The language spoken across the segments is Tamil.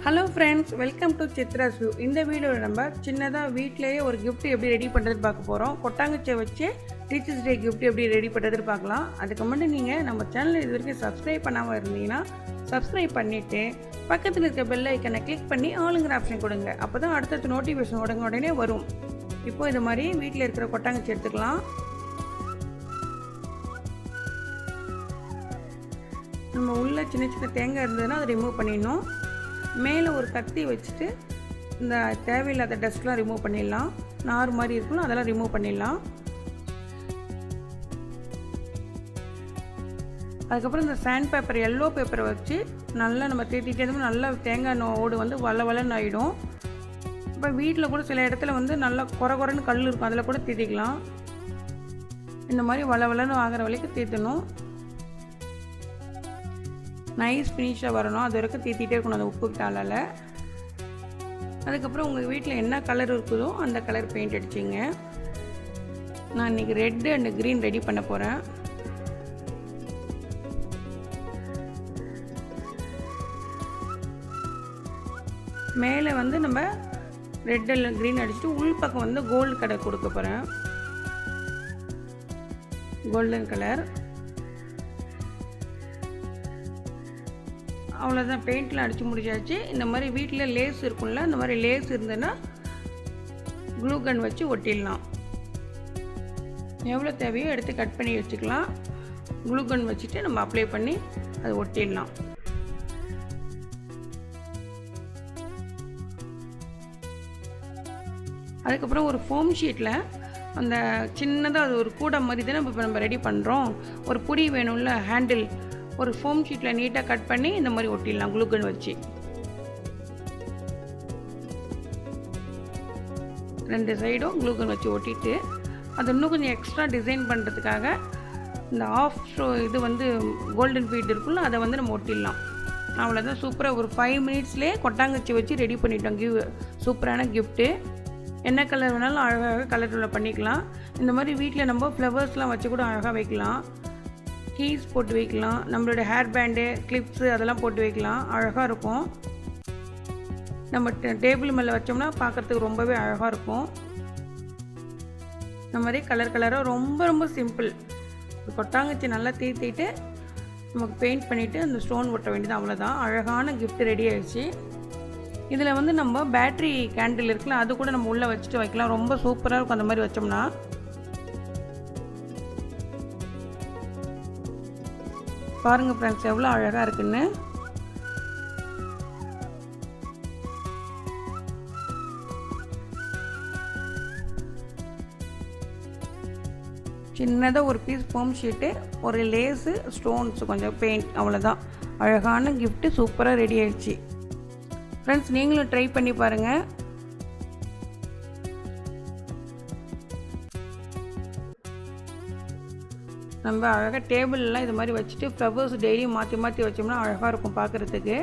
Hello friends, welcome to Chitra's view. இந்த வீடியோவில் நம்ம சின்னதாக வீட்டிலேயே ஒரு கிஃப்ட் எப்படி ரெடி பண்ணுறது பார்க்க போகிறோம். கொட்டாங்குச்சியை வச்சு டீச்சர்ஸ் டே கிஃப்ட் எப்படி ரெடி பண்ணுறதுன்னு பார்க்கலாம். அதுக்கு முன்னாடி நீங்கள் நம்ம சேனலை இது வரைக்கும் சப்ஸ்கிரைப் பண்ணாமல் இருந்தீங்கன்னா சப்ஸ்கிரைப் பண்ணிவிட்டு பக்கத்தில் இருக்க பெல் ஐக்கனை கிளிக் பண்ணி ஆளுங்கிற ஆப்ஷன் கொடுங்க. அப்போ தான் அடுத்தடுத்த நோட்டிஃபிகேஷன் உடனே வரும். இப்போது இது மாதிரி வீட்டில் இருக்கிற கொட்டாங்குச்சி எடுத்துக்கலாம். நம்ம உள்ள சின்ன சின்ன தேங்காய் இருந்ததுன்னா அதை ரிமூவ் பண்ணிடணும். மேலே ஒரு கத்தி வச்சுட்டு இந்த தேவையில்லாத டஸ்ட்லாம் ரிமூவ் பண்ணிடலாம். நார் மாதிரி இருக்குல்ல, அதெல்லாம் ரிமூவ் பண்ணிடலாம். அதுக்கப்புறம் இந்த சாண்ட் பேப்பர், எல்லோ பேப்பரை வச்சு நல்லா நம்ம தேத்திட்டே இருந்தோம். நல்லா தேங்காய் ஓடு வந்து வளன்னு ஆகிடும். இப்போ வீட்டில் கூட சில இடத்துல வந்து நல்லா குறைன்னு கல் இருக்கும், அதில் கூட தேத்திக்கலாம். இந்த மாதிரி வளன்னு ஆகிற வரைக்கும் தேத்தணும். நைஸ் ஃபினிஷாக வரணும், அது வரைக்கும் தேத்திட்டே இருக்கணும் அந்த உப்பு டாலால். அதுக்கப்புறம் உங்கள் வீட்டில் என்ன கலர் இருக்குதோ அந்த கலர் பெயிண்ட் அடிச்சிங்க. நான் இன்றைக்கி ரெட்டு அண்ட் க்ரீன் ரெடி பண்ண போகிறேன். மேலே வந்து நம்ம ரெட் அண்ட் க்ரீன் அடிச்சுட்டு உள் பக்கம் வந்து கோல்டு கலர் கொடுக்க போகிறேன். Golden colour. அவ்வளோதான், பெயிண்ட்லாம் அடித்து முடிச்சாச்சு. இந்த மாதிரி வீட்டில் லேஸ் இருக்கும்ல, இந்த மாதிரி லேஸ் இருந்ததுன்னா க்ளூ கன் வச்சு ஒட்டிடலாம். எவ்வளோ தேவையோ எடுத்து கட் பண்ணி வச்சுக்கலாம். க்ளூ கன் வச்சுட்டு நம்ம அப்ளை பண்ணி அதை ஒட்டிடலாம். அதுக்கப்புறம் ஒரு ஃபோம் ஷீட்டில் அந்த சின்னதாக அது ஒரு கூடை மாதிரி தானே இப்போ நம்ம ரெடி பண்ணுறோம். ஒரு புடி வேணும்ல, ஹேண்டில், ஒரு ஃபோம் ஷீட்டில் நீட்டாக கட் பண்ணி இந்த மாதிரி ஒட்டிடலாம் க்ளூகன் வச்சு. ரெண்டு சைடும் க்ளூகன் வச்சு ஒட்டிட்டு அது இன்னும் கொஞ்சம் எக்ஸ்ட்ரா டிசைன் பண்ணுறதுக்காக இந்த ஆஃப் இது வந்து கோல்டன் பீட் இருக்குல்ல, அதை வந்து நம்ம ஒட்டிடலாம். அவ்வளோதான், சூப்பராக ஒரு 5 மினிட்ஸ்லேயே கொட்டாங்குச்சி வச்சு ரெடி பண்ணிட்டோம். சூப்பரான கிஃப்ட்டு. என்ன கலர் வேணாலும் அழகாக கலரில் பண்ணிக்கலாம். இந்த மாதிரி வீட்டில் நம்ம ஃப்ளவர்ஸ்லாம் வச்சு கூட அழகாக வைக்கலாம். கீஸ் போட்டு வைக்கலாம், நம்மளோட ஹேர் பேண்டு, கிளிப்ஸு அதெல்லாம் போட்டு வைக்கலாம். அழகாக இருக்கும். நம்ம டேபிள் மேலே வச்சோம்னா பார்க்குறதுக்கு ரொம்பவே அழகாக இருக்கும். இந்த மாதிரி கலர் கலராக ரொம்ப சிம்பிள். கொட்டாங்குச்சி நல்லா தீர்த்திட்டு நமக்கு பெயிண்ட் பண்ணிவிட்டு அந்த ஸ்டோன் ஒட்ட வேண்டியது, அவ்வளோதான். அழகான கிஃப்ட் ரெடி ஆகிடுச்சு. இதில் வந்து நம்ம பேட்ரி கேண்டில் இருக்குல்ல, அது கூட நம்ம உள்ளே வச்சுட்டு வைக்கலாம். ரொம்ப சூப்பராக இருக்கும் அந்த மாதிரி வச்சோம்னா. பாருங்கள் ஃப்ரெண்ட்ஸ், எவ்வளோ அழகாக இருக்குன்னு. சின்னதாக ஒரு பீஸ் ஃபோம் ஷீட்டு, ஒரு லேஸு, ஸ்டோன்ஸ், கொஞ்சம் பெயிண்ட், அவ்வளோதான். அழகான கிஃப்ட்டு சூப்பராக ரெடி ஆயிடுச்சு. ஃப்ரெண்ட்ஸ், நீங்களும் ட்ரை பண்ணி பாருங்கள். நம்ம அழகாக டேபிள்லாம் இது மாதிரி வச்சுட்டு ஃப்ளவர்ஸ் டெய்லியும் மாற்றி வச்சோம்னா அழகாக இருக்கும் பார்க்குறதுக்கு.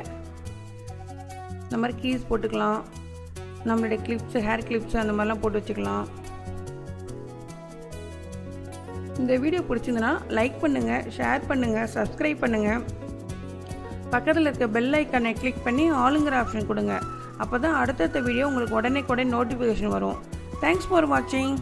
இந்த மாதிரி கீஸ் போட்டுக்கலாம். நம்மளுடைய கிளிப்ஸு, ஹேர் கிளிப்ஸு அந்த மாதிரிலாம் போட்டு வச்சுக்கலாம். இந்த வீடியோ பிடிச்சிருந்துன்னா லைக் பண்ணுங்கள், ஷேர் பண்ணுங்கள், சப்ஸ்கிரைப் பண்ணுங்கள். பக்கத்தில் இருக்க பெல் ஐக்கானை கிளிக் பண்ணி ஆளுங்கிற ஆப்ஷன் கொடுங்க. அப்போ தான் அடுத்தடுத்த வீடியோ உங்களுக்கு உடனே நோட்டிஃபிகேஷன் வரும். தேங்க்ஸ் ஃபார் வாட்சிங்.